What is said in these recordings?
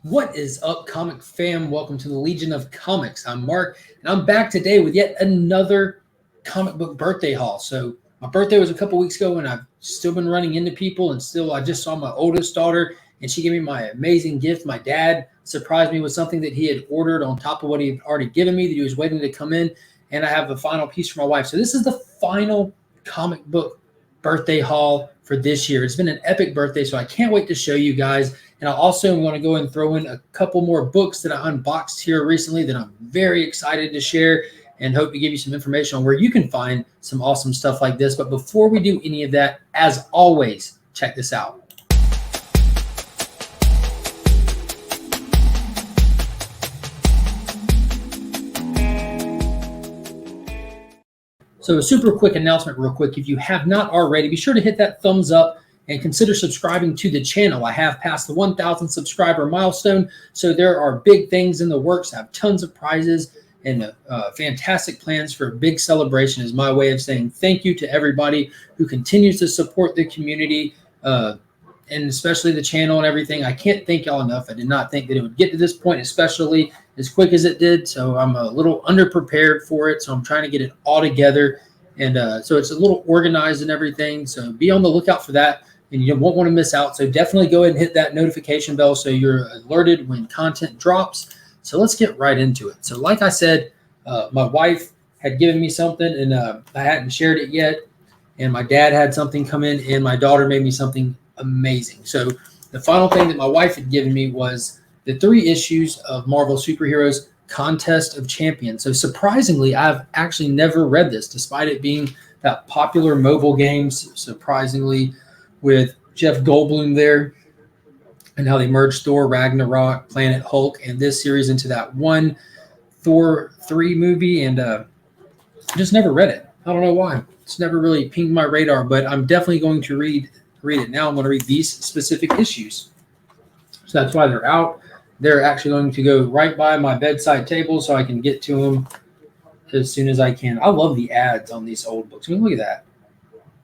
What is up, comic fam? Welcome to the Legion of Comics. I'm Mark, and I'm back today with yet another comic book birthday haul. So my birthday was a couple weeks ago, and I've still been running into people, and I just saw my oldest daughter, and she gave me my amazing gift. My dad surprised me with something that he had ordered on top of what he had already given me that he was waiting to come in, and I have a final piece for my wife. So this is the final comic book birthday haul for this year. It's been an epic birthday, so I can't wait to show you guys. And I also want to go and throw in a couple more books that I unboxed here recently that I'm very excited to share and hope to give you some information on where you can find some awesome stuff like this. But before we do any of that, as always, check this out. So a super quick announcement real quick. If you have not already, be sure to hit that thumbs up and consider subscribing to the channel. I have passed the 1,000 subscriber milestone, so there are big things in the works. I have tons of prizes and fantastic plans for a big celebration is my way of saying thank you to everybody who continues to support the community and especially the channel and everything. I can't thank y'all enough. I did not think that it would get to this point, especially as quick as it did, so I'm a little underprepared for it, so I'm trying to get it all together. And so it's a little organized and everything, so be on the lookout for that. And you won't want to miss out. So definitely go ahead and hit that notification bell so you're alerted when content drops. So let's get right into it. So like I said, my wife had given me something and I hadn't shared it yet. And my dad had something come in and my daughter made me something amazing. So the final thing that my wife had given me was the 3 issues of Marvel Superheroes Contest of Champions. So surprisingly, I've actually never read this, despite it being that popular mobile games, surprisingly, with Jeff Goldblum there and how they merged Thor, Ragnarok, Planet Hulk, and this series into that one Thor 3 movie. And just never read it. I don't know why. It's never really pinged my radar, but I'm definitely going to read it now. I'm going to read these specific issues. So that's why they're out. They're actually going to go right by my bedside table so I can get to them as soon as I can. I love the ads on these old books. I mean, look at that.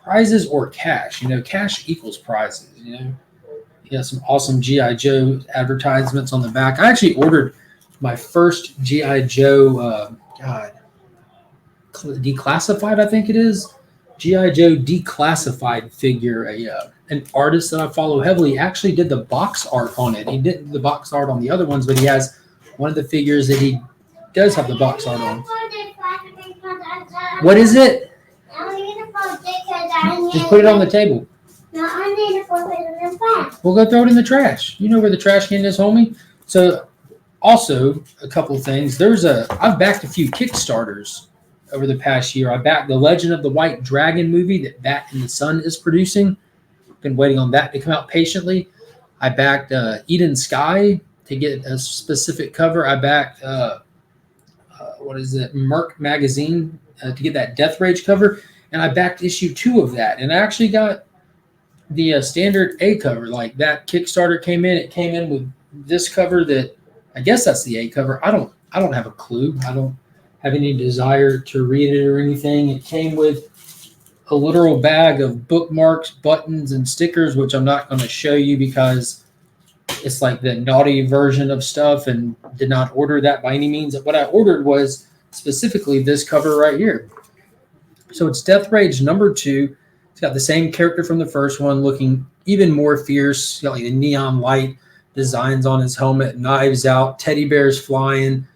Prizes or cash, cash equals prizes, You got some awesome G.I. Joe advertisements on the back. I actually ordered my first G.I. Joe, declassified, I think it is. G.I. Joe declassified figure. An artist that I follow heavily actually did the box art on it. He didn't do the box art on the other ones, but he has one of the figures that he does have the box art on. What is it? Just put it on the table. No, I need to put it in the trash. We'll go throw it in the trash. You know where the trash can is, homie. So, also a couple of things. I've backed a few Kickstarters over the past year. I backed the Legend of the White Dragon movie that Bat in the Sun is producing. Been waiting on that to come out patiently. I backed Eden Sky to get a specific cover. I backed Merc magazine to get that Death Rage cover. And I backed issue 2 of that. And I actually got the standard A cover. Like that Kickstarter came in. It came in with this cover that I guess that's the A cover. I don't have a clue. I don't have any desire to read it or anything. It came with a literal bag of bookmarks, buttons, and stickers, which I'm not going to show you because it's like the naughty version of stuff and did not order that by any means. What I ordered was specifically this cover right here. So it's Death Rage number 2. It's got the same character from the first one, looking even more fierce. He's got like the neon light designs on his helmet, knives out, teddy bears flying,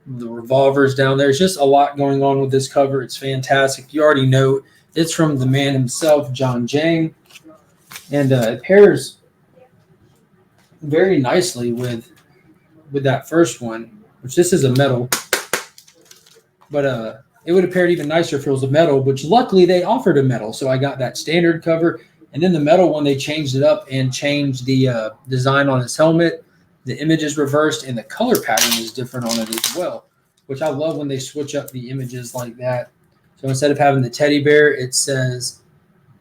the revolvers down there. There's just a lot going on with this cover. It's fantastic. You already know it's from the man himself, Johnjang, and it pairs very nicely with that first one, which this is a metal, but it would have paired even nicer if it was a metal, which luckily they offered a metal. So I got that standard cover. And then the metal one, they changed it up and changed the design on his helmet. The image is reversed and the color pattern is different on it as well, which I love when they switch up the images like that. So instead of having the teddy bear, it says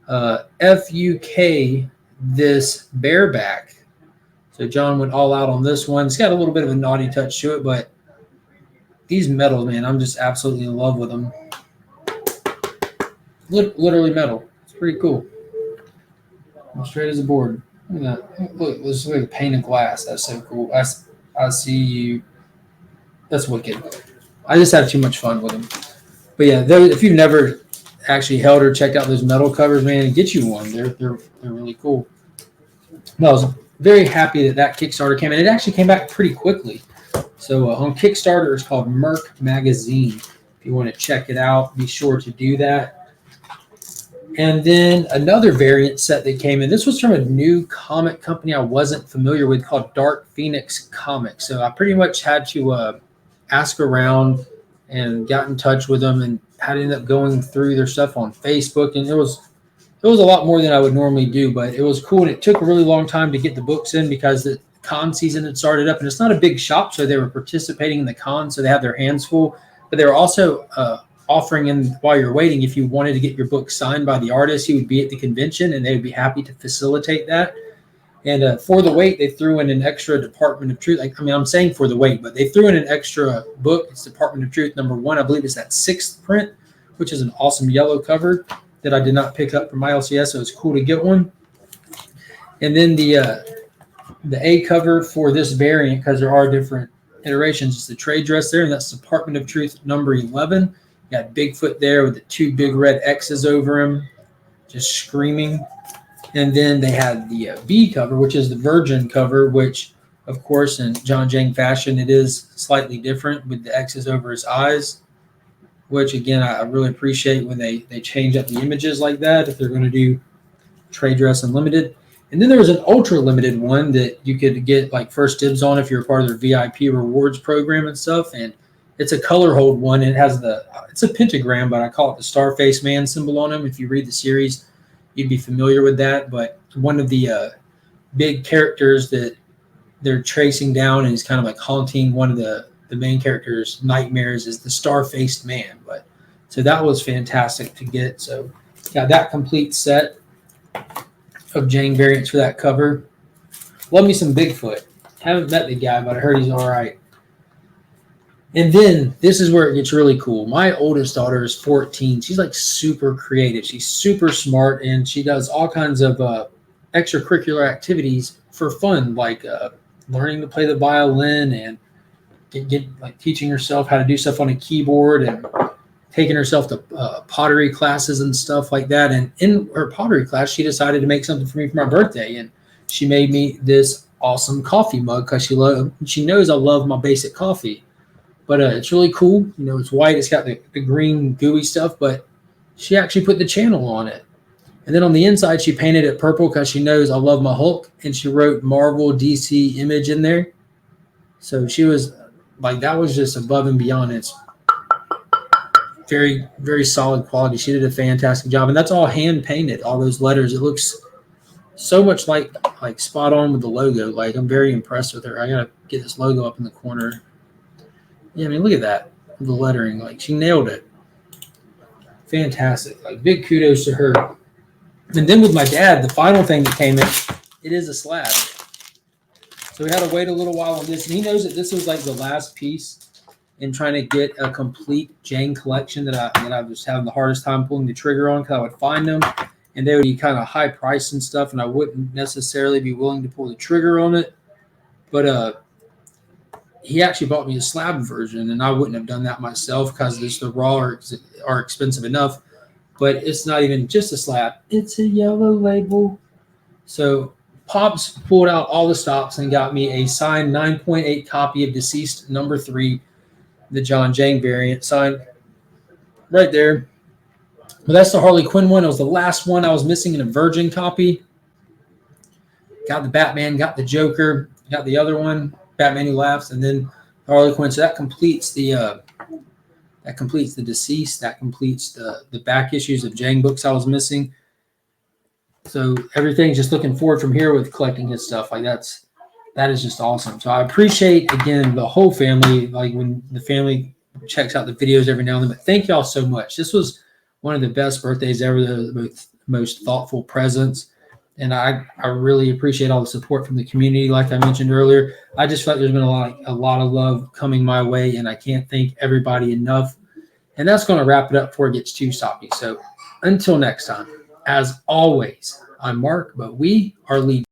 FUK this bareback. So John went all out on this one. It's got a little bit of a naughty touch to it, but these metals, man, I'm just absolutely in love with them. Literally metal. It's pretty cool. I'm straight as a board. Look at that. Look, this is like a pane of glass. That's so cool. I see you. That's wicked. I just have too much fun with them. But yeah, if you've never actually held or checked out those metal covers, man, get you one. They're really cool. No, I was very happy that Kickstarter came in. It actually came back pretty quickly. So on Kickstarter, it's called Merc Magazine. If you want to check it out, be sure to do that. And then another variant set that came in. This was from a new comic company I wasn't familiar with called Dark Phoenix Comics. So I pretty much had to ask around and got in touch with them, and had to end up going through their stuff on Facebook. And it was a lot more than I would normally do, but it was cool. And it took a really long time to get the books in because the con season had started up, and it's not a big shop, so they were participating in the con, so they have their hands full. But they were also offering in, while you're waiting, if you wanted to get your book signed by the artist, he would be at the convention, and they would be happy to facilitate that. And for the wait, they threw in an extra Department of Truth. I'm saying for the wait, but they threw in an extra book. It's Department of Truth #1. I believe it's that 6th print, which is an awesome yellow cover that I did not pick up from my LCS, so it's cool to get one. And then the A cover for this variant, because there are different iterations, is the trade dress there, and that's Department of Truth #11. You got Bigfoot there with the 2 big red X's over him, just screaming. And then they had the B cover, which is the Virgin cover, which, of course, in Johnjang fashion, it is slightly different with the X's over his eyes, which, again, I really appreciate when they change up the images like that if they're going to do trade dress unlimited. And then there was an ultra limited one that you could get like first dibs on if you're a part of their VIP rewards program and stuff. And it's a color hold one. And it has it's a pentagram, but I call it the Starface Man symbol on him. If you read the series, you'd be familiar with that. But one of the big characters that they're tracing down, and he's kind of like haunting one of the main character's nightmares, is the Star-Faced Man. But so that was fantastic to get. So got that complete set of Jang variants for that cover. Love me some Bigfoot. Haven't met the guy, but I heard he's all right. And then this is where it gets really cool. My oldest daughter is 14. She's like super creative. She's super smart, and she does all kinds of extracurricular activities for fun, like learning to play the violin and get like teaching herself how to do stuff on a keyboard, and taking herself to pottery classes and stuff like that. And in her pottery class, she decided to make something for me for my birthday, and she made me this awesome coffee mug because she knows I love my basic coffee. But it's really cool. You know, it's white. It's got the green gooey stuff, but she actually put the channel on it. And then on the inside, she painted it purple because she knows I love my Hulk, and she wrote Marvel DC Image in there. So she was like, that was just above and beyond. It's very, very solid quality. She did a fantastic job, and that's all hand painted. All those letters. It looks so much like spot on with the logo. Like, I'm very impressed with her. I gotta get this logo up in the corner. Yeah, I mean, look at that. The lettering, like, she nailed it. Fantastic. Like, big kudos to her. And then with my dad, the final thing that came in, it is a slab. So we had to wait a little while on this, and he knows that this was like the last piece in trying to get a complete Jang collection that I was having the hardest time pulling the trigger on, because I would find them and they would be kind of high price and stuff, and I wouldn't necessarily be willing to pull the trigger on it. But he actually bought me a slab version, and I wouldn't have done that myself because the raw are expensive enough. But it's not even just a slab. It's a yellow label. So Pops pulled out all the stops and got me a signed 9.8 copy of Deceased #3, the Johnjang variant, signed right there. But that's the Harley Quinn one. It was the last one I was missing in a Virgin copy. Got the Batman, got the Joker, got the other one, Batman Who Laughs, and then Harley Quinn. So that completes the Deceased. That completes the back issues of Jang books I was missing. So everything's just looking forward from here with collecting his stuff. Like, that is just awesome. So I appreciate, again, the whole family, like when the family checks out the videos every now and then. But thank y'all so much. This was one of the best birthdays ever, the most thoughtful presents. And I really appreciate all the support from the community. Like I mentioned earlier, I just feel like there's been a lot of love coming my way, and I can't thank everybody enough. And that's going to wrap it up before it gets too soppy. So until next time, as always, I'm Mark, but we are Legion.